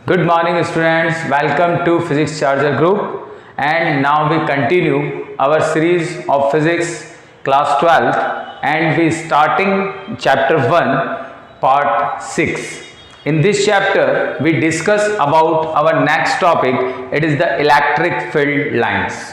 Good morning students, welcome to Physics Charger Group, and now we continue our series of Physics class 12 and we starting chapter 1 part 6. In this chapter we discuss about our next topic, it is the electric field lines.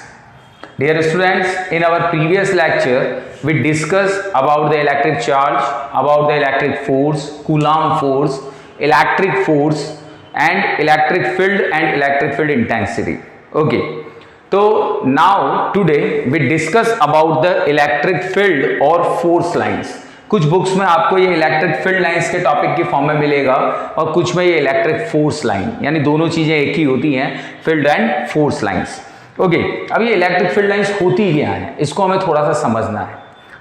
Dear students, in our previous lecture we discussed about the electric charge, about the electric force, Coulomb force, electric force and electric field intensity. Okay, so now today we discuss about the electric field और force lines. कुछ books में आपको ये electric field lines के topic की form में मिलेगा और कुछ में ये इलेक्ट्रिक फोर्स लाइन, यानी दोनों चीजें एक ही होती हैं, field and force lines. Okay, अब ये इलेक्ट्रिक फील्ड लाइंस होती क्या है, इसको हमें थोड़ा सा समझना है.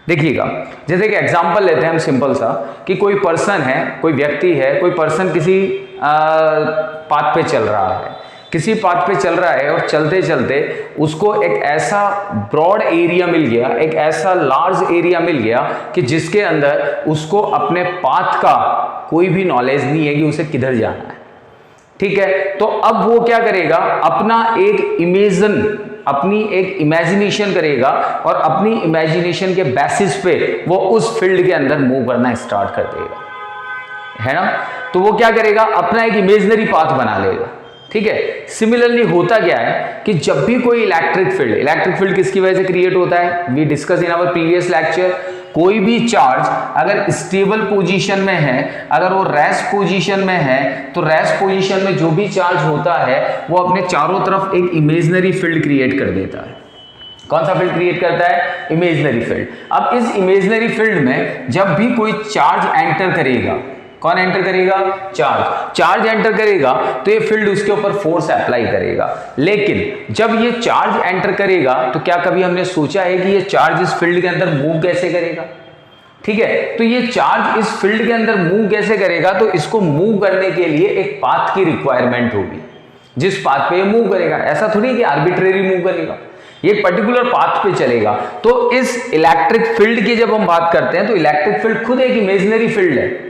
देखिएगा, जैसे कि एग्जांपल लेते हैं हम सिंपल सा कि कोई पर्सन है, कोई व्यक्ति है, कोई पर्सन किसी पाथ पे चल रहा है, किसी पाथ पे चल रहा है और चलते चलते उसको एक ऐसा ब्रॉड एरिया मिल गया, एक ऐसा लार्ज एरिया मिल गया कि जिसके अंदर उसको अपने पाथ का कोई भी नॉलेज नहीं है कि उसे किधर जाना है. ठीक है, तो अब वो क्या करेगा, अपना अपनी एक इमेजिनेशन करेगा और अपनी इमेजिनेशन के बेसिस पे वो उस फील्ड के अंदर मूव करना स्टार्ट कर देगा, है ना. तो वो क्या करेगा, अपना एक इमेजिनरी पाथ बना लेगा. ठीक है, सिमिलरली होता क्या है कि जब भी कोई इलेक्ट्रिक फील्ड किसकी वजह से क्रिएट होता है, we discuss in our previous lecture. कोई भी चार्ज अगर स्टेबल पोजीशन में है, अगर वो रेस्ट पोजीशन में है, तो रेस्ट पोजीशन में जो भी चार्ज होता है वो अपने चारों तरफ एक इमेजिनरी फील्ड क्रिएट कर देता है. कौन सा फील्ड क्रिएट करता है, इमेजिनरी फील्ड. अब इस इमेजिनरी फील्ड में जब भी कोई चार्ज एंटर करेगा, कौन एंटर करेगा, चार्ज एंटर करेगा तो ये फील्ड उसके ऊपर फोर्स अप्लाई करेगा. लेकिन जब ये चार्ज एंटर करेगा तो क्या कभी हमने सोचा है कि ये चार्ज इस फील्ड के अंदर मूव कैसे करेगा. ठीक है, तो ये चार्ज इस फील्ड के अंदर मूव कैसे करेगा, तो इसको मूव करने के लिए एक पाथ की रिक्वायरमेंट होगी, जिस पाथ पे ये मूव करेगा. ऐसा थोड़ी कि आर्बिट्रेरी मूव करेगा, ये पर्टिकुलर पाथ पे चलेगा. तो इस इलेक्ट्रिक फील्ड की जब हम बात करते हैं तो इलेक्ट्रिक फील्ड खुद एक इमेजिनरी फील्ड है.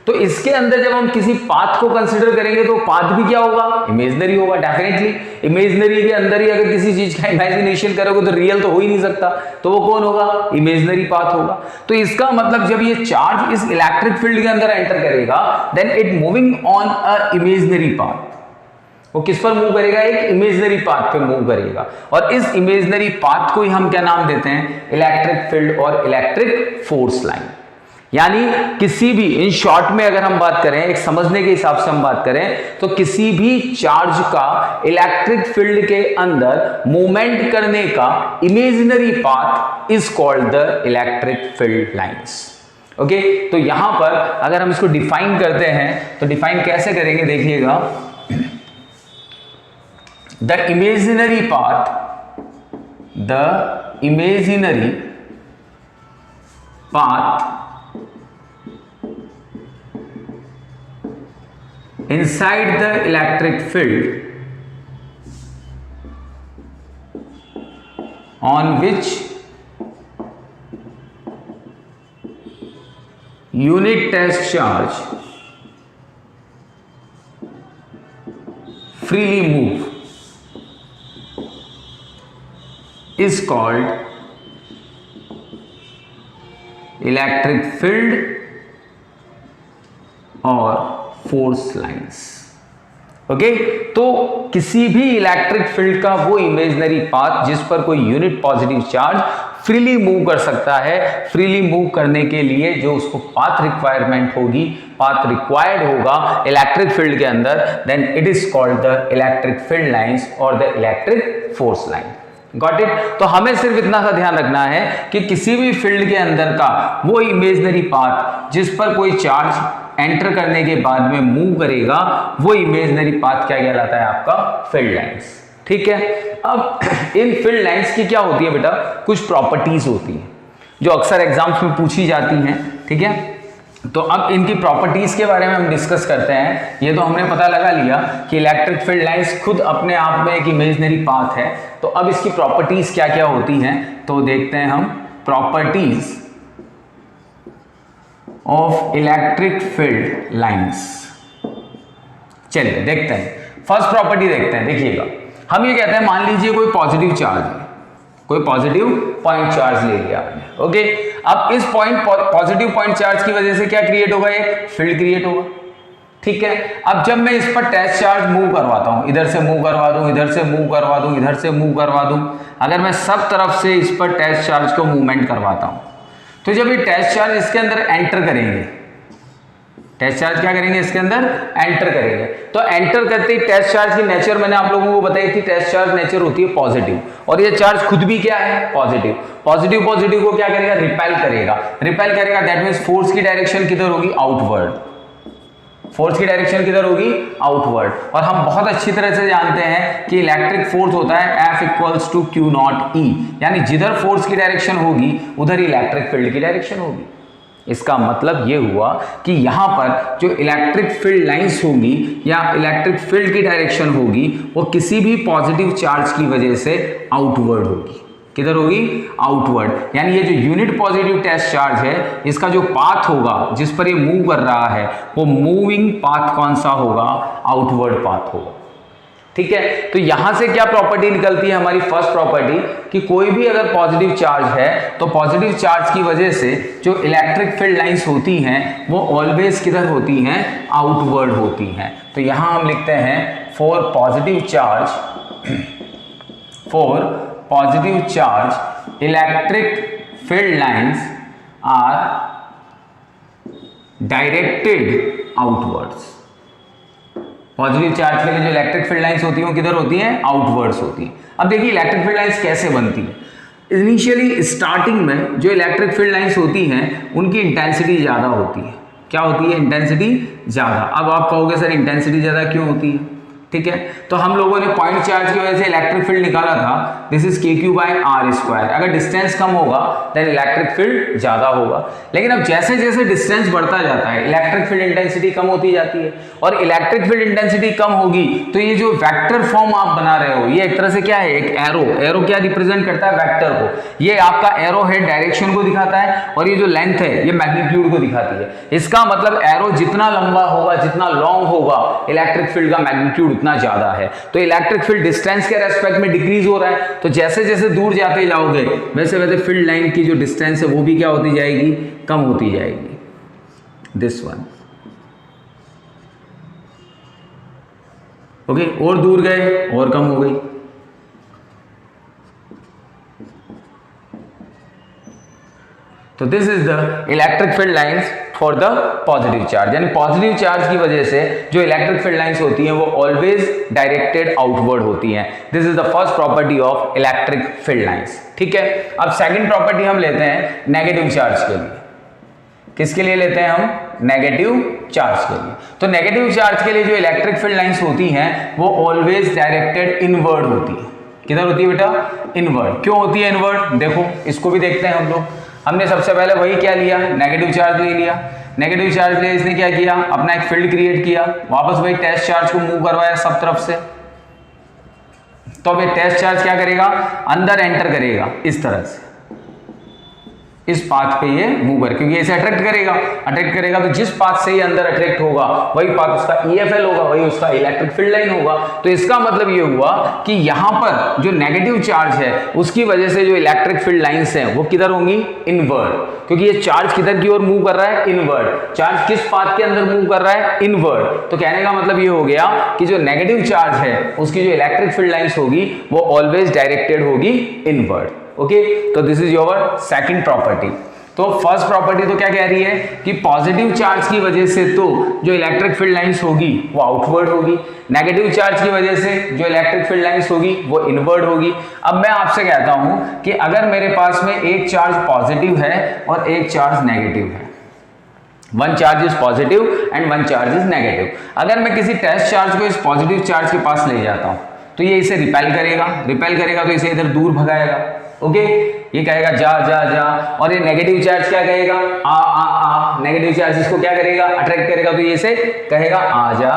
तो इसके अंदर जब हम किसी पाथ को कंसीडर करेंगे तो पाथ भी क्या होगा, इमेजिनरी होगा. डेफिनेटली इमेजिनरी के अंदर ही अगर किसी चीज का इमेजिनेशन करोगे तो रियल तो हो ही नहीं सकता, तो वो कौन होगा, इमेजिनरी पाथ होगा. तो इसका मतलब जब ये चार्ज इस इलेक्ट्रिक फील्ड के अंदर एंटर करेगा then it moving on a imaginary path. वो किस पर मूव करेगा, एक इमेजिनरी पाथ पे मूव करेगा. और इस इमेजिनरी पाथ को ही हम क्या नाम देते हैं, इलेक्ट्रिक फील्ड और इलेक्ट्रिक फोर्स लाइन. यानी किसी भी, इन शॉर्ट में अगर हम बात करें, एक समझने के हिसाब से हम बात करें, तो किसी भी चार्ज का इलेक्ट्रिक फील्ड के अंदर मूवमेंट करने का imaginary path is called the electric field lines. Okay, तो यहां पर अगर हम इसको डिफाइन करते हैं तो डिफाइन कैसे करेंगे, देखिएगा. The imaginary path inside the electric field on which unit test charge freely move is called electric field और फोर्स लाइंस. ओके, तो किसी भी इलेक्ट्रिक फील्ड का वो इमेजिनरी पाथ जिस पर कोई unit positive charge freely move कर सकता है. फ्रीली मूव करने के लिए जो उसको पाथ रिक्वायरमेंट होगी, पाथ रिक्वायर्ड होगा इलेक्ट्रिक फील्ड के अंदर, then it is called the electric field lines और the electric force line. Got it. तो हमें सिर्फ इतना सा ध्यान रखना है कि किसी भी फील्ड के अंदर का वो इमेजिनरी पाथ जिस पर कोई चार्ज एंटर करने के बाद में मूव करेगा, वो इमेजिनरी पाथ क्या कहलाता है, आपका फील्ड लाइंस. ठीक है, अब इन फील्ड लाइंस की क्या होती है बेटा, कुछ प्रॉपर्टीज होती हैं जो अक्सर एग्जाम्स में पूछी जाती हैं. ठीक है, तो अब इनकी प्रॉपर्टीज के बारे में हम डिस्कस करते हैं. ये तो हमने पता लगा लिया कि इलेक्ट्रिक फील्ड लाइंस खुद अपने आप में एक इमेजिनरी पाथ है. तो अब इसकी प्रॉपर्टीज क्या क्या होती हैं तो देखते हैं हम. Properties of electric field lines. चलिए देखते हैं, फर्स्ट प्रॉपर्टी देखते हैं। देखिएगा, हम ये कहते हैं, मान लीजिए कोई पॉजिटिव चार्ज है, कोई पॉजिटिव पॉइंट चार्ज ले लिया आपने, ओके। अब इस पॉजिटिव पॉइंट चार्ज की वजह से क्या क्रिएट होगा, एक फील्ड क्रिएट होगा, ठीक है। अब जब मैं इस पर टेस्ट चार्ज मूव करवाता हूं, इधर से मूव करवा दूं, इधर से मूव करवा दूं, इधर से मूव करवा दूं, अगर मैं सब तरफ से इस पर टेस्ट चार्ज को मूवमेंट करवाता हूं, तो जब ये टेस्ट चार्ज इसके अंदर एंटर करेंगे, टेस्ट चार्ज क्या करेंगे, इसके अंदर एंटर करेंगे, तो एंटर करते ही टेस्ट चार्ज की नेचर मैंने आप लोगों को बताई थी, टेस्ट चार्ज नेचर होती है पॉजिटिव, और ये चार्ज खुद भी क्या है, पॉजिटिव। पॉजिटिव पॉजिटिव को क्या करेगा, रिपेल करेगा, रिपेल करेगा, दैट मींस फोर्स की डायरेक्शन किधर होगी, आउटवर्ड, फोर्स की डायरेक्शन किधर होगी, आउटवर्ड। और हम बहुत अच्छी तरह से जानते हैं कि इलेक्ट्रिक फोर्स होता है F equals to Q naught E, यानी जिधर फोर्स की डायरेक्शन होगी उधर इलेक्ट्रिक फील्ड की डायरेक्शन होगी। इसका मतलब ये हुआ कि यहां पर जो इलेक्ट्रिक फील्ड लाइंस होंगी या इलेक्ट्रिक फील्ड की डायरेक्शन होगी वो किसी भी पॉजिटिव चार्ज की वजह से आउटवर्ड होगी, किधर होगी, आउटवर्ड। यानी ये जो यूनिट पॉजिटिव टेस्ट चार्ज है, इसका जो पाथ होगा जिस पर ये मूव कर रहा है, वो मूविंग पाथ कौन सा होगा, आउटवर्ड पाथ होगा, ठीक है। तो यहां से क्या प्रॉपर्टी निकलती है हमारी, फर्स्ट प्रॉपर्टी, कि कोई भी अगर पॉजिटिव चार्ज है तो पॉजिटिव चार्ज की वजह से जो इलेक्ट्रिक फील्ड लाइंस होती हैं वो ऑलवेज किधर होती हैं, आउटवर्ड होती हैं। तो यहां हम लिखते हैं for positive charge electric field lines are directed outwards. Positive charge के लिए जो इलेक्ट्रिक फील्ड लाइंस होती हैं वो किधर होती हैं, आउटवर्ड्स होती हैं। अब देखिए इलेक्ट्रिक फील्ड लाइंस कैसे बनती है। इनिशियली स्टार्टिंग में जो इलेक्ट्रिक फील्ड लाइंस होती हैं उनकी इंटेंसिटी ज़्यादा होती है। क्या होती है, इंटेंसिटी ज़्यादा। अब आप कहोगे सर इंटेंसिटी ज़्यादा क्यों होती है, ठीक है। तो हम लोगों ने पॉइंट चार्ज की वजह से इलेक्ट्रिक फील्ड निकाला था, दिस इज KQ/R²। अगर डिस्टेंस कम होगा देन इलेक्ट्रिक फील्ड ज्यादा होगा। लेकिन अब जैसे जैसे डिस्टेंस बढ़ता जाता है इलेक्ट्रिक फील्ड इंटेंसिटी कम होती जाती है, और इलेक्ट्रिक फील्ड इंटेंसिटी कम होगी तो ये जो वेक्टर फॉर्म आप बना रहे हो, ये एक तरह से क्या है, एक एरो क्या रिप्रेजेंट करता है, वेक्टर को। ये आपका एरो हेड डायरेक्शन को दिखाता है, और ये जो लेंथ है ये मैग्नीट्यूड को दिखाती है। इसका मतलब एरो जितना लंबा होगा, जितना लॉन्ग होगा, इलेक्ट्रिक फील्ड का मैग्नीट्यूड उतना ज्यादा है। तो इलेक्ट्रिक फील्ड डिस्टेंस के रेस्पेक्ट में डिक्रीज हो रहा है, तो जैसे जैसे दूर जाते जाओगे वैसे वैसे फील्ड लाइन की जो डिस्टेंस है वो भी क्या होती जाएगी, कम होती जाएगी। दिस वन, ओके, और दूर गए और कम हो गई। तो this is the electric field lines for the positive charge. यानी पॉजिटिव चार्ज की वजह से जो इलेक्ट्रिक फील्ड लाइंस होती हैं वो ऑलवेज डायरेक्टेड आउटवर्ड होती हैं। This is the first property of electric field lines, ठीक है। अब सेकंड प्रॉपर्टी हम लेते हैं नेगेटिव चार्ज के लिए। किसके लिए लेते हैं हम, नेगेटिव चार्ज के लिए। तो नेगेटिव चार्ज के लिए जो इलेक्ट्रिक फील्ड लाइंस होती हैं वो ऑलवेज डायरेक्टेड इनवर्ड होती है। किधर होती है बेटा, इनवर्ड। क्यों होती है इनवर्ड, देखो इसको भी देखते हैं हम लोग। हमने सबसे पहले वही क्या लिया, नेगेटिव चार्ज ले लिया। नेगेटिव चार्ज ले इसने क्या किया, अपना एक फील्ड क्रिएट किया, वापस वही टेस्ट चार्ज को मूव करवाया सब तरफ से। तो अब ये टेस्ट चार्ज क्या करेगा, अंदर एंटर करेगा इस तरह से, इस पाथ पे ये मूव कर, क्योंकि इसे अट्रैक्ट करेगा तो जिस पाथ से ये अंदर अट्रैक्ट होगा वही पाथ उसका EFL होगा, वही उसका इलेक्ट्रिक फील्ड लाइन होगा। तो इसका मतलब ये हुआ कि यहां पर जो नेगेटिव चार्ज है उसकी वजह से जो इलेक्ट्रिक फील्ड लाइंस हैं वो किधर होंगी, इनवर्ड, क्योंकि ये चार्ज किधर की ओर मूव कर रहा है, इनवर्ड। चार्ज किस पाथ के अंदर मूव कर रहा है, इनवर्ड। तो कहने का मतलब ये हो गया कि जो नेगेटिव चार्ज है उसकी जो इलेक्ट्रिक फील्ड लाइंस होगी वो ऑलवेज डायरेक्टेड होगी इनवर्ड, ओके। तो this is your second property. तो फर्स्ट प्रॉपर्टी तो क्या कह रही है कि पॉजिटिव चार्ज की वजह से तो जो इलेक्ट्रिक फील्ड लाइंस होगी वो आउटवर्ड होगी, नेगेटिव चार्ज की वजह से जो इलेक्ट्रिक फील्ड लाइंस होगी वो इनवर्ड होगी। अब मैं आपसे कहता हूं कि अगर मेरे पास में एक चार्ज पॉजिटिव है और एक चार्ज नेगेटिव है, one charge is positive and one charge is negative. अगर मैं किसी टेस्ट चार्ज को इस पॉजिटिव चार्ज के पास ले जाता हूं तो ये इसे रिपेल करेगा तो इसे इधर दूर भगाएगा, ओके। ये कहेगा जा जा जा, और ये नेगेटिव चार्ज क्या कहेगा, आ, नेगेटिव चार्ज इसको क्या करेगा, अट्रैक्ट करेगा, तो ये इसे कहेगा आ जा,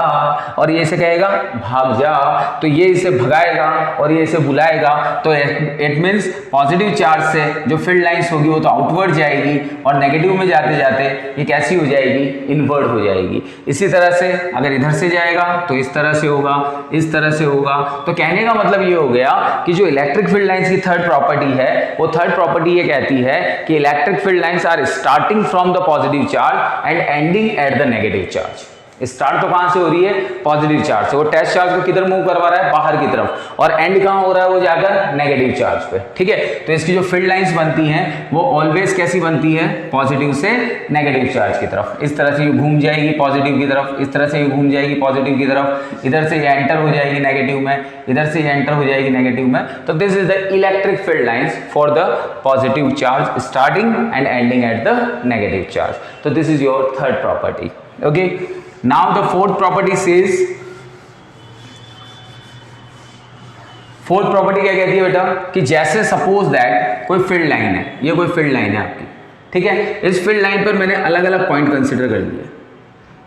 और ये इसे कहेगा भाग जा, तो ये इसे भगाएगा और ये इसे बुलाएगा। तो इट मीन्स पॉजिटिव चार्ज से जो फील्ड लाइंस होगी वो तो आउटवर्ड जाएगी, और नेगेटिव में जाते जाते ये कैसी हो जाएगी, इनवर्ड हो जाएगी। इसी तरह से अगर इधर से जाएगा तो इस तरह से होगा, इस तरह से होगा। तो कहने का मतलब ये हो गया कि जो इलेक्ट्रिक फील्ड लाइंस की थर्ड प्रॉपर्टी है, वो थर्ड प्रॉपर्टी ये कहती है कि electric field lines are starting from the positive charge and ending at the negative charge. Start तो कहां से हो रही है, पॉजिटिव चार्ज से, वो टेस्ट चार्ज को किधर मूव करवा रहा है, बाहर की तरफ, और एंड कहां हो रहा है, वो जाकर नेगेटिव चार्ज पे। ठीक है, तो इसकी जो फील्ड लाइंस बनती हैं वो ऑलवेज कैसी बनती है, पॉजिटिव से नेगेटिव चार्ज की तरफ। इस तरह से ये घूम जाएगी पॉजिटिव की तरफ, इस तरह से ये घूम जाएगी पॉजिटिव की तरफ, इधर से ये एंटर हो जाएगी नेगेटिव में, इधर से ये एंटर हो जाएगी नेगेटिव में। तो this is the electric field lines for the positive charge starting and ending at the negative charge. तो this is your third property. Okay, now the fourth property says, fourth property क्या कहती है बेटा, कि जैसे suppose that कोई field line है, ये कोई फील्ड लाइन है आपकी, ठीक है, इस फील्ड लाइन पर मैंने अलग अलग पॉइंट कंसिडर कर लिए,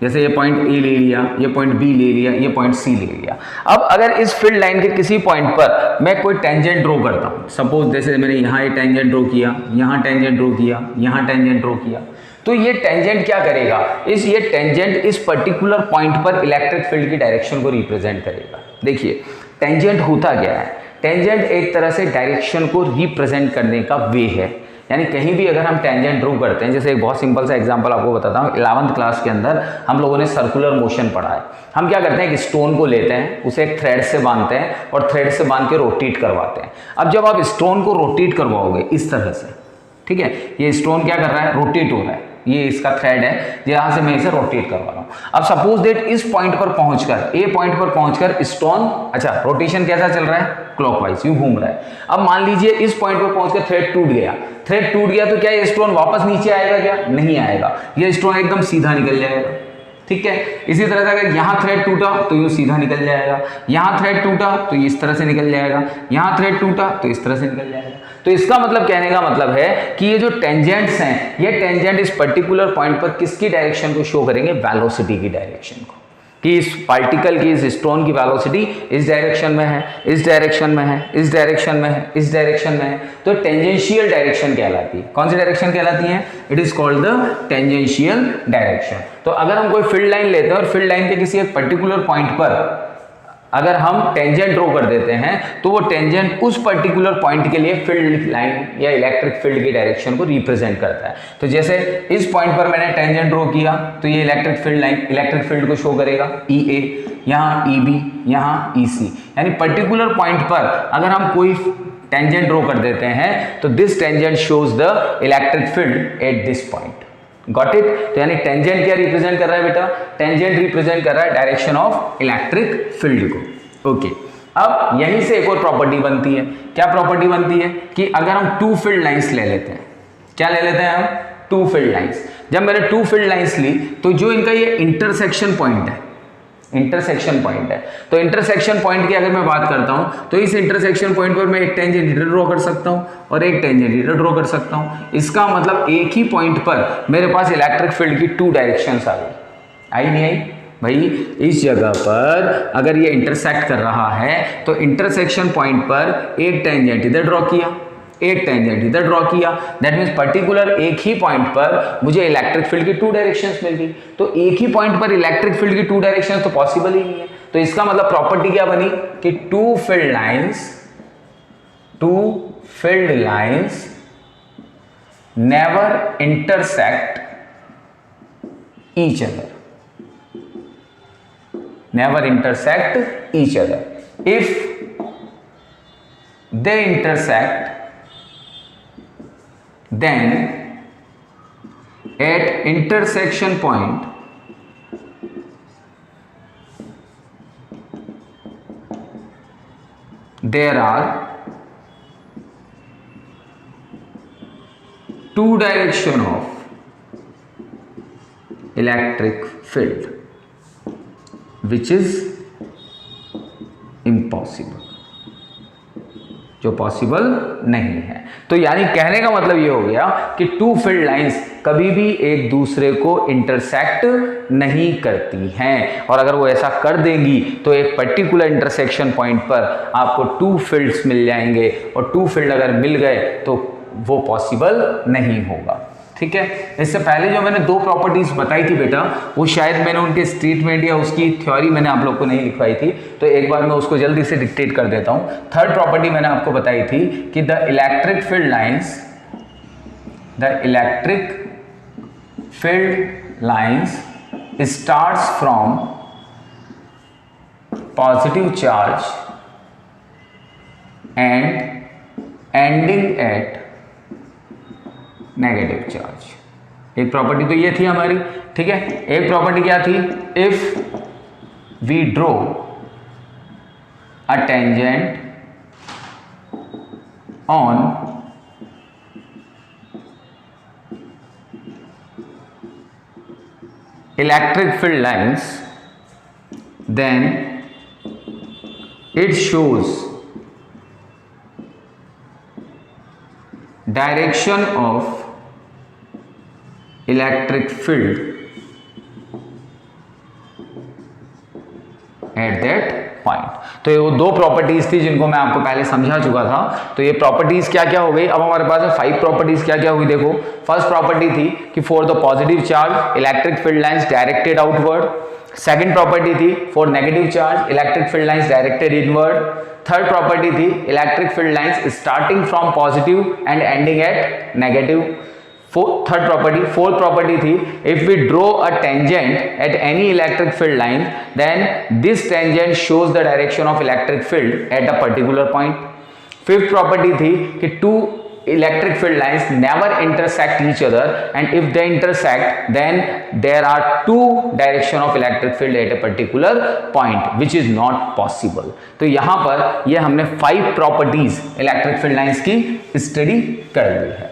जैसे ये पॉइंट ए ले लिया, ये पॉइंट बी ले लिया, ये पॉइंट सी ले लिया। अब अगर इस फील्ड लाइन के किसी पॉइंट पर मैं कोई टेंजेंट ड्रॉ करता हूँ, सपोज जैसे मैंने यहाँ ये टेंजेंट ड्रॉ किया, यहाँ टेंजेंट ड्रॉ किया, यहाँ टेंजेंट ड्रॉ किया, तो ये टेंजेंट क्या करेगा, ये टेंजेंट इस पर्टिकुलर पॉइंट पर इलेक्ट्रिक फील्ड की डायरेक्शन को रिप्रेजेंट करेगा। देखिए टेंजेंट होता क्या है, टेंजेंट एक तरह से डायरेक्शन को रिप्रेजेंट करने का वे है। यानी कहीं भी अगर हम टेंजेंट ड्रॉ करते हैं, जैसे एक बहुत सिंपल सा एग्जांपल आपको बताता हूँ, 11th क्लास के अंदर हम लोगों ने सर्कुलर मोशन पढ़ा है। हम क्या करते हैं, एक स्टोन को लेते हैं, उसे एक थ्रेड से बांधते हैं और थ्रेड से बांध के रोटेट करवाते हैं। अब जब आप स्टोन को रोटेट करवाओगे इस तरह से, ठीक है, ये स्टोन क्या कर रहा है, रोटेट हो रहा है, ये इसका थ्रेड है, जहां से मैं इसे रोटेट करवा रहा हूं। अब सपोज दैट इस पॉइंट पर पहुंचकर, ए पॉइंट पर पहुंचकर स्टोन, अच्छा रोटेशन कैसा चल रहा है, क्लॉकवाइज, यूं घूम रहा है। अब मान लीजिए इस पॉइंट पर पहुंचकर थ्रेड टूट गया, थ्रेड टूट गया तो क्या ये स्टोन वापस नीचे आएगा, क्या नहीं आएगा, ये स्टोन एकदम सीधा निकल जाएगा। ठीक है, इसी तरह से अगर यहाँ थ्रेड टूटा तो यूं सीधा निकल जाएगा, यहाँ थ्रेड टूटा तो ये इस तरह से निकल जाएगा, यहाँ थ्रेड टूटा तो इस तरह से निकल जाएगा। तो इसका मतलब, कहने का मतलब है कि ये जो टेंजेंट्स हैं, ये टेंजेंट इस पर्टिकुलर पॉइंट पर किसकी डायरेक्शन को शो करेंगे, वेलोसिटी की डायरेक्शन को, कि इस पार्टिकल की, इस स्टोन की वेलोसिटी इस डायरेक्शन में है, इस डायरेक्शन में है, इस डायरेक्शन में है, इस डायरेक्शन में है। तो टेंजेंशियल डायरेक्शन कहलाती है। कौन सी डायरेक्शन कहलाती है, it is called the tangential direction. तो अगर हम कोई फील्ड लाइन लेते हैं और फील्ड लाइन के किसी एक पर्टिकुलर पॉइंट पर अगर हम टेंजेंट ड्रॉ कर देते हैं, तो वो टेंजेंट उस पर्टिकुलर पॉइंट के लिए फील्ड लाइन या इलेक्ट्रिक फील्ड की डायरेक्शन को रिप्रेजेंट करता है। तो जैसे इस पॉइंट पर मैंने टेंजेंट ड्रॉ किया तो ये electric field line electric field को शो करेगा, ई ए, यहाँ ई बी, यहाँ ई सी। यानी पर्टिकुलर पॉइंट पर अगर हम कोई टेंजेंट ड्रॉ कर देते हैं तो this tangent shows the electric field at this point. Got it. तो यानी टेंजेंट क्या रिप्रेजेंट कर रहा है बेटा, टेंजेंट रिप्रेजेंट कर रहा है डायरेक्शन ऑफ इलेक्ट्रिक फील्ड को। ओके, अब यहीं से एक और प्रॉपर्टी बनती है। क्या प्रॉपर्टी बनती है कि अगर हम टू फील्ड लाइंस ले लेते हैं, क्या ले लेते हैं हम, टू फील्ड लाइंस। जब मैंने टू फील्ड लाइंस ली तो जो इनका ये इंटरसेक्शन पॉइंट है, इंटरसेक्शन पॉइंट है, तो इंटरसेक्शन पॉइंट की अगर मैं बात करता हूं तो इस इंटरसेक्शन पॉइंट पर मैं एक टेंजेंट इधर ड्रॉ कर सकता हूं और एक टेंजेंट इधर ड्रॉ कर सकता हूं। इसका मतलब एक ही पॉइंट पर मेरे पास इलेक्ट्रिक फील्ड की टू डायरेक्शंस आ गई। आई नहीं आई भाई, इस जगह पर अगर ये इंटरसेक्ट कर रहा है तो इंटरसेक्शन पॉइंट पर एक टेंजेंट इधर ड्रॉ किया, एक टेंजेंट इधर ड्रॉ किया, दैट मीन्स पर्टिकुलर एक ही पॉइंट पर मुझे इलेक्ट्रिक फील्ड की टू डायरेक्शंस मिल गई। तो एक ही पॉइंट पर इलेक्ट्रिक फील्ड की टू डायरेक्शंस तो पॉसिबल ही नहीं है। तो इसका मतलब प्रॉपर्टी क्या बनी कि two field lines never intersect each other, never intersect each other. If they intersect, then at intersection point there are two direction of electric field, which is impossible. जो पॉसिबल नहीं है। तो यानी कहने का मतलब ये हो गया कि टू फील्ड लाइंस कभी भी एक दूसरे को इंटरसेक्ट नहीं करती हैं, और अगर वो ऐसा कर देंगी तो एक पर्टिकुलर इंटरसेक्शन पॉइंट पर आपको टू फील्ड्स मिल जाएंगे, और टू फील्ड अगर मिल गए तो वो पॉसिबल नहीं होगा। ठीक है, इससे पहले जो मैंने दो प्रॉपर्टीज बताई थी बेटा, वो शायद मैंने उनके स्टेटमेंट या उसकी थ्योरी मैंने आप लोग को नहीं लिखवाई थी, तो एक बार मैं उसको जल्दी से डिक्टेट कर देता हूं। थर्ड प्रॉपर्टी मैंने आपको बताई थी कि the electric field lines starts from positive charge and ending at negative charge. एक प्रॉपर्टी तो ये थी हमारी, ठीक है। एक प्रॉपर्टी क्या थी, if we draw a tangent on electric field lines then it shows direction of electric field at that point. तो ये वो दो प्रॉपर्टीज थी जिनको मैं आपको पहले समझा चुका था। तो ये प्रॉपर्टीज क्या क्या हो गई, अब हमारे पास 5 प्रॉपर्टीज क्या क्या हुई देखो। फर्स्ट प्रॉपर्टी थी कि for the positive charge electric field lines directed outward. Second property थी for negative charge electric field lines directed inward. Third property थी electric field lines starting from positive and ending at negative. Third property, fourth property थी if we draw a tangent at any electric field line then this tangent shows the direction of electric field at a particular point. Fifth property थी कि to electric field lines never intersect each other, and if they intersect then there are two direction of electric field at a particular point which is not possible। तो यहां पर ये हमने 5 properties electric field lines की study कर ली है।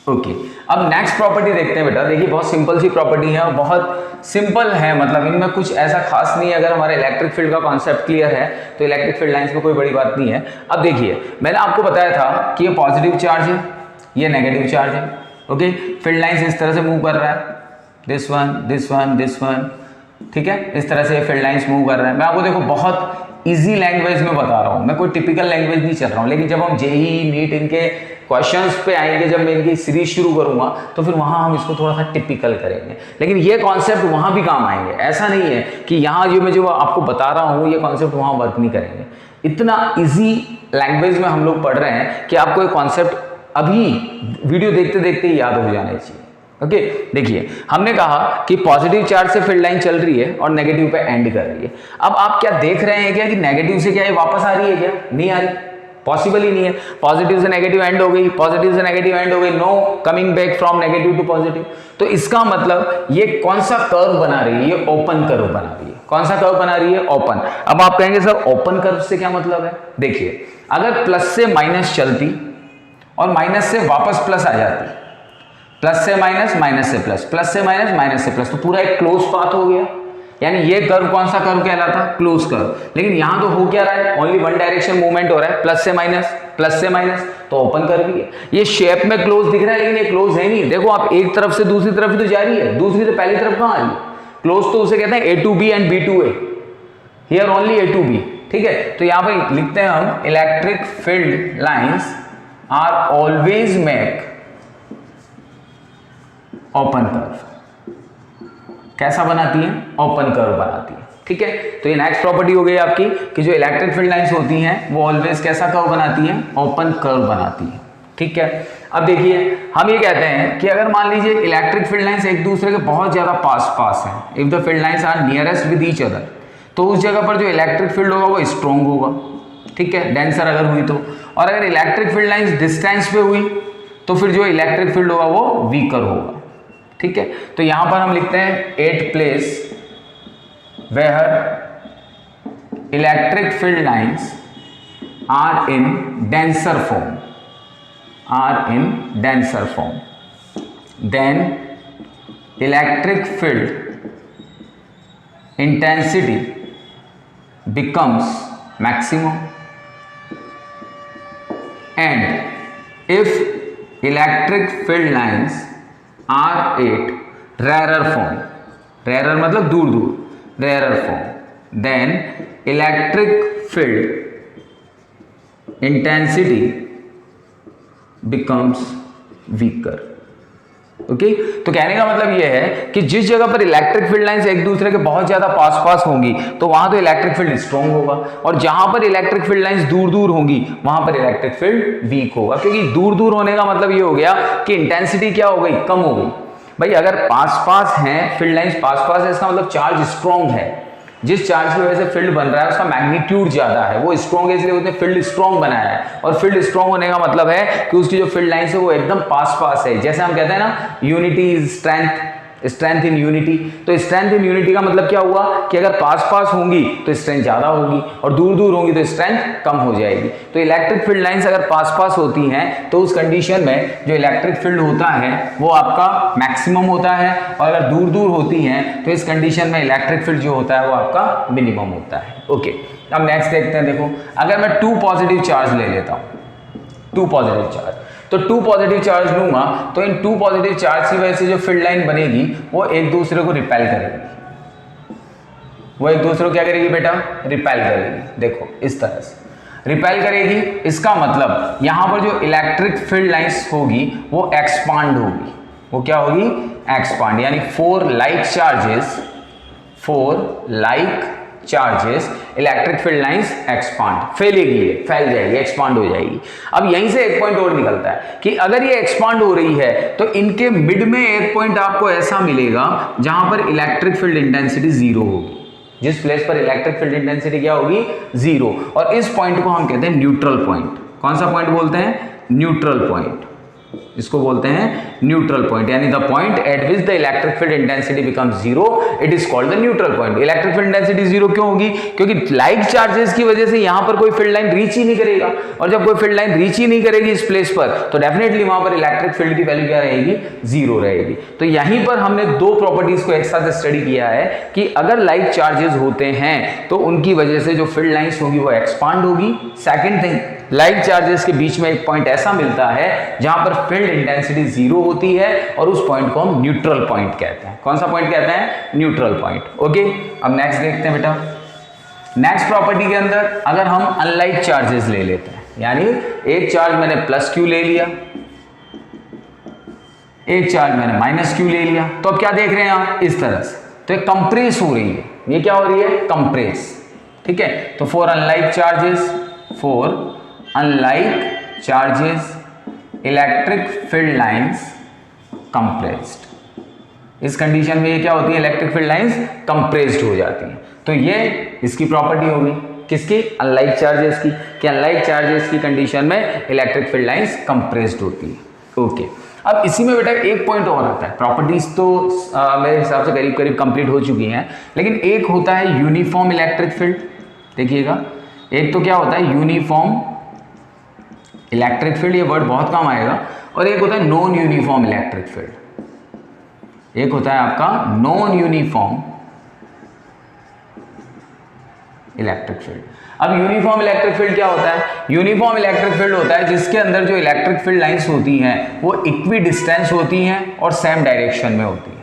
Okay, अब next property देखते हैं बेटा। देखिए बहुत सिंपल सी प्रॉपर्टी है और बहुत सिंपल है, मतलब इनमें कुछ ऐसा खास नहीं है। अगर हमारा इलेक्ट्रिक फील्ड का कॉन्सेप्ट क्लियर है तो इलेक्ट्रिक फील्ड लाइंस में कोई बड़ी बात नहीं है। अब देखिए मैंने आपको बताया था कि ये पॉजिटिव चार्ज है, ये नेगेटिव चार्ज है। ओके, फील्ड लाइंस इस तरह से मूव कर रहा है, this one this one this one, ठीक है, इस तरह से फील्ड लाइंस मूव कर रहे हैं। मैं आपको देखो बहुत इजी लैंग्वेज में बता रहा हूँ, मैं कोई टिपिकल लैंग्वेज नहीं चल रहा हूँ, लेकिन जब हम जेईई नीट इनके क्वेश्चंस पे आएंगे, जब मैं इनकी सीरीज शुरू करूंगा तो फिर वहां हम इसको थोड़ा सा टिपिकल करेंगे, लेकिन ये कॉन्सेप्ट वहां भी काम आएंगे। ऐसा नहीं है कि यहाँ जो मैं जो आपको बता रहा हूँ ये कॉन्सेप्ट वहां वर्क नहीं करेंगे। इतना इजी लैंग्वेज में हम लोग पढ़ रहे हैं कि आपको ये कॉन्सेप्ट अभी वीडियो देखते देखते ही याद हो जाने चाहिए। ओके, देखिए हमने कहा कि पॉजिटिव चार्ज से फील्ड लाइन चल रही है और नेगेटिव पे एंड कर रही है। अब आप क्या देख रहे हैं क्या कि नेगेटिव से क्या ये वापस आ रही है, क्या नहीं आ रही, पॉसिबल ही नहीं है। पॉजिटिव से नेगेटिव एंड हो गई, पॉजिटिव से नेगेटिव एंड हो गई, no coming back from negative to positive. तो इसका मतलब ये कौन सा कर्व बना रही है, ये ओपन कर्व बना रही है। कौन सा कर्व बना रही है, ओपन। अब आप कहेंगे सर ओपन कर्व से क्या मतलब है। देखिए अगर प्लस से माइनस चलती और माइनस से वापस प्लस आ जाती, प्लस से माइनस, माइनस से प्लस, प्लस से माइनस, माइनस से प्लस, तो पूरा एक क्लोज पाथ हो गया। यानी ये कर्व कौन सा कर्व कहलाता, क्लोज कर्व। लेकिन यहां तो हो क्या रहा है, ओनली वन डायरेक्शन मूवमेंट हो रहा है, प्लस से माइनस, प्लस से माइनस, तो ओपन कर्व ही है। ये शेप में क्लोज दिख रहा है लेकिन ये क्लोज है नहीं। देखो आप एक तरफ से दूसरी तरफ ही तो जा रही है, दूसरी तो पहली तरफ कहां आ रही है, क्लोज तो उसे कहते हैं A to B and B to A, here only A to B, ठीक है। तो यहां पे लिखते हैं हम electric field lines are always make open curve. कैसा बनाती है, ओपन कर्व बनाती है, ठीक है। तो ये नेक्स्ट प्रॉपर्टी हो गई आपकी कि जो इलेक्ट्रिक फील्ड लाइंस होती हैं वो ऑलवेज कैसा कर्व बनाती हैं, ओपन कर्व बनाती है, ठीक है। अब देखिए हम ये कहते हैं कि अगर मान लीजिए इलेक्ट्रिक फील्ड लाइंस एक दूसरे के बहुत ज्यादा पास हैं, if the field lines are nearest with each other, तो उस जगह पर जो इलेक्ट्रिक फील्ड होगा वो स्ट्रॉन्ग होगा, ठीक है, डेंसर अगर हुई तो। और अगर इलेक्ट्रिक फील्ड लाइंस डिस्टेंस पे हुई तो फिर जो इलेक्ट्रिक फील्ड होगा वो वीकर होगा, ठीक है। तो यहां पर हम लिखते हैं at place where electric field lines are in denser form, are in denser form, then electric field intensity becomes maximum, and if electric field lines are at rarer form, rarer मतलब दूर दूर, rarer form, then electric field intensity becomes weaker. Okay, तो कहने का मतलब यह है कि जिस जगह पर इलेक्ट्रिक फील्ड लाइंस एक दूसरे के बहुत ज्यादा पास पास होंगी तो वहां तो इलेक्ट्रिक फील्ड स्ट्रांग होगा, और जहां पर इलेक्ट्रिक फील्ड लाइंस दूर दूर होंगी वहां पर इलेक्ट्रिक फील्ड वीक होगा, क्योंकि दूर दूर होने का मतलब ये हो गया कि इंटेंसिटी क्या हो गई, कम हो गई। भाई अगर पास पास हैं फील्ड लाइंस, पास पास है, इसका मतलब चार्ज स्ट्रांग है, जिस चार्ज की वजह से फील्ड बन रहा है उसका मैग्नीट्यूड ज्यादा है, वो स्ट्रांग है, इसलिए उसने फील्ड स्ट्रांग बनाया है। और फील्ड स्ट्रांग होने का मतलब है कि उसकी जो फील्ड लाइंस है वो एकदम पास पास है, जैसे हम कहते हैं ना unity is strength, strength in unity. तो स्ट्रेंथ इन यूनिटी का मतलब क्या हुआ कि अगर पास पास होंगी तो स्ट्रेंथ ज्यादा होगी और दूर दूर होंगी तो स्ट्रेंथ कम हो जाएगी। तो इलेक्ट्रिक फील्ड लाइंस अगर पास पास होती हैं तो उस कंडीशन में जो इलेक्ट्रिक फील्ड होता है वो आपका मैक्सिमम होता है, और अगर दूर दूर होती हैं तो इस कंडीशन में इलेक्ट्रिक फील्ड जो होता है वो आपका मिनिमम होता है। ओके, अब नेक्स्ट देखते हैं। देखो अगर मैं 2 पॉजिटिव चार्ज ले लेता हूं, 2 पॉजिटिव चार्ज, तो 2 पॉजिटिव चार्ज लूंगा तो इन 2 पॉजिटिव चार्ज की वजह से जो फील्ड लाइन बनेगी वो एक दूसरे को रिपेल करेगी, वो एक दूसरे को क्या करेगी बेटा, रिपेल करेगी। देखो इस तरह से रिपेल करेगी, इसका मतलब यहां पर जो इलेक्ट्रिक फील्ड लाइंस होगी वो एक्सपांड होगी, वो क्या होगी, एक्सपांड, यानी 4 like charges electric field lines expand, फैलेगी, फैल जाएगी, एक्सपांड हो जाएगी। अब यहीं से एक पॉइंट और निकलता है कि अगर ये एक्सपांड हो रही है तो इनके मिड में एक पॉइंट आपको ऐसा मिलेगा जहां पर इलेक्ट्रिक फील्ड इंटेंसिटी 0 होगी, जिस प्लेस पर इलेक्ट्रिक फील्ड इंटेंसिटी क्या होगी, 0, और इस पॉइंट को हम कहते हैं न्यूट्रल पॉइंट। कौन सा पॉइंट बोलते हैं, न्यूट्रल पॉइंट, इसको बोलते हैं न्यूट्रल पॉइंट, यानी the point eight which the electric field intensity becomes 0, it is called the neutral point. Electric field intensity 0 क्यों होगी, क्योंकि लाइक चार्जेस की वजह से यहां पर कोई फील्ड लाइन रीच ही नहीं करेगा, और जब कोई फील्ड लाइन रीच ही नहीं करेगी इस प्लेस पर तो डेफिनेटली वहां पर इलेक्ट्रिक फील्ड की वैल्यू क्या रहेगी, 0 रहेगी। तो यहीं पर हमने 2 प्रॉपर्टीज को एक साथ स्टडी किया है कि अगर लाइक चार्जेस होते हैं तो उनकी वजह से जो फील्ड लाइंस होगी वो एक्सपांड होगी। सेकंड थिंग, लाइक चार्जेस के बीच में एक पॉइंट ऐसा मिलता है जहां पर फील्ड इंटेंसिटी 0 होती है, और उस पॉइंट को हम न्यूट्रल पॉइंट कहते हैं। कौन सा पॉइंट कहते हैं, न्यूट्रल पॉइंट। ओके, अब नेक्स्ट देखते हैं बेटा। नेक्स्ट प्रॉपर्टी के अंदर अगर हम अनलाइक चार्जेस ले लेते हैं, यानी एक चार्ज मैंने प्लस क्यू ले लिया, एक चार्ज मैंने माइनस क्यू ले लिया, तो अब क्या देख रहे हैं आप, इस तरह से, तो ये कंप्रेस हो रही है, ये क्या हो रही है, कंप्रेस। ठीक है, तो for unlike charges electric field lines compressed. इस कंडीशन में ये क्या होती है, इलेक्ट्रिक फील्ड लाइंस कंप्रेस्ड हो जाती हैं। तो ये इसकी प्रॉपर्टी होगी, किसकी, अनलाइक चार्जेस की, कि अनलाइक चार्जेस की कंडीशन में इलेक्ट्रिक फील्ड लाइंस कंप्रेस्ड होती है। ओके, अब इसी में बेटा एक पॉइंट और आता है, प्रॉपर्टीज तो मेरे हिसाब से करीब करीब कंप्लीट हो चुकी हैं, लेकिन एक होता है यूनिफॉर्म इलेक्ट्रिक फील्ड। देखिएगा, एक तो क्या होता है यूनिफॉर्म इलेक्ट्रिक फील्ड, ये वर्ड बहुत कम आएगा, और एक होता है नॉन यूनिफॉर्म इलेक्ट्रिक फील्ड। एक होता है आपका नॉन यूनिफॉर्म इलेक्ट्रिक फील्ड। अब यूनिफॉर्म इलेक्ट्रिक फील्ड क्या होता है, यूनिफॉर्म इलेक्ट्रिक फील्ड होता है जिसके अंदर जो इलेक्ट्रिक फील्ड लाइंस होती हैं वो इक्वी डिस्टेंस होती हैं और सेम डायरेक्शन में होती है,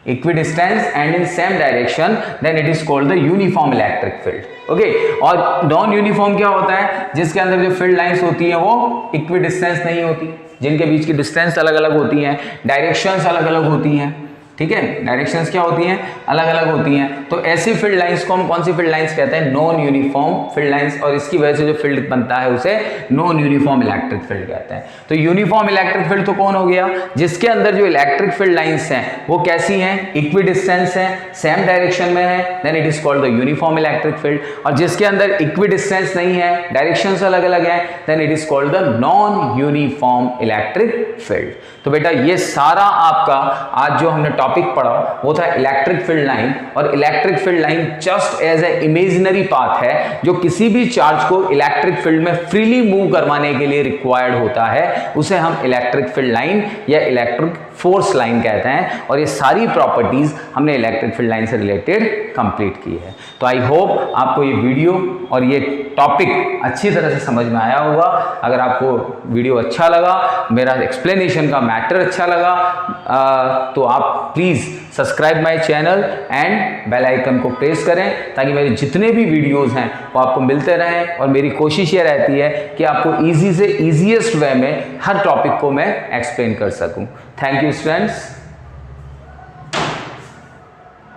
equidistance and in same direction, then it is called the uniform electric field. Okay, और नॉन यूनिफॉर्म क्या होता है, जिसके अंदर जो फील्ड लाइंस होती हैं वो इक्विडिस्टेंस नहीं होती, जिनके बीच की डिस्टेंस अलग अलग होती हैं, डायरेक्शंस अलग अलग होती हैं। ठीक है, डायरेक्शंस क्या होती हैं, अलग अलग होती हैं। तो ऐसी फील्ड लाइंस को हम कौन सी फील्ड लाइंस कहते हैं, नॉन यूनिफॉर्म फील्ड लाइंस, और इसकी वजह से जो फील्ड बनता है उसे नॉन यूनिफॉर्म इलेक्ट्रिक फील्ड कहते हैं। तो यूनिफॉर्म इलेक्ट्रिक फील्ड तो कौन हो गया, जिसके अंदर जो इलेक्ट्रिक फील्ड लाइंस हैं वो कैसी हैं, इक्वी डिस्टेंस है, सेम डायरेक्शन में है, then it is called the uniform electric field. और जिसके अंदर इक्वी डिस्टेंस नहीं है, डायरेक्शंस अलग अलग हैं, then it is called the non uniform electric field. तो बेटा ये सारा आपका आज जो हमने टॉपिक पढ़ा वो था इलेक्ट्रिक फील्ड लाइन, और electric field line just as a imaginary path है जो किसी भी चार्ज को इलेक्ट्रिक फील्ड में फ्रीली मूव करवाने के लिए रिक्वायर्ड होता है, उसे हम इलेक्ट्रिक फील्ड लाइन या इलेक्ट्रिक फोर्स लाइन कहते हैं। और ये सारी प्रॉपर्टीज हमने इलेक्ट्रिक फील्ड लाइन से रिलेटेड कंप्लीट की है। तो आई होप आपको ये वीडियो और ये टॉपिक अच्छी तरह से समझ में आया होगा। अगर आपको वीडियो अच्छा लगा, मेरा एक्सप्लेनेशन का मैटर अच्छा लगा, तो आप please subscribe my channel and bell icon को प्रेस करें ताकि मेरे जितने भी वीडियोस हैं वो आपको मिलते रहें। और मेरी कोशिश ये रहती है कि आपको ईजी से ईजीएस्ट वे में हर टॉपिक को मैं एक्सप्लेन कर सकूं। Thank you students.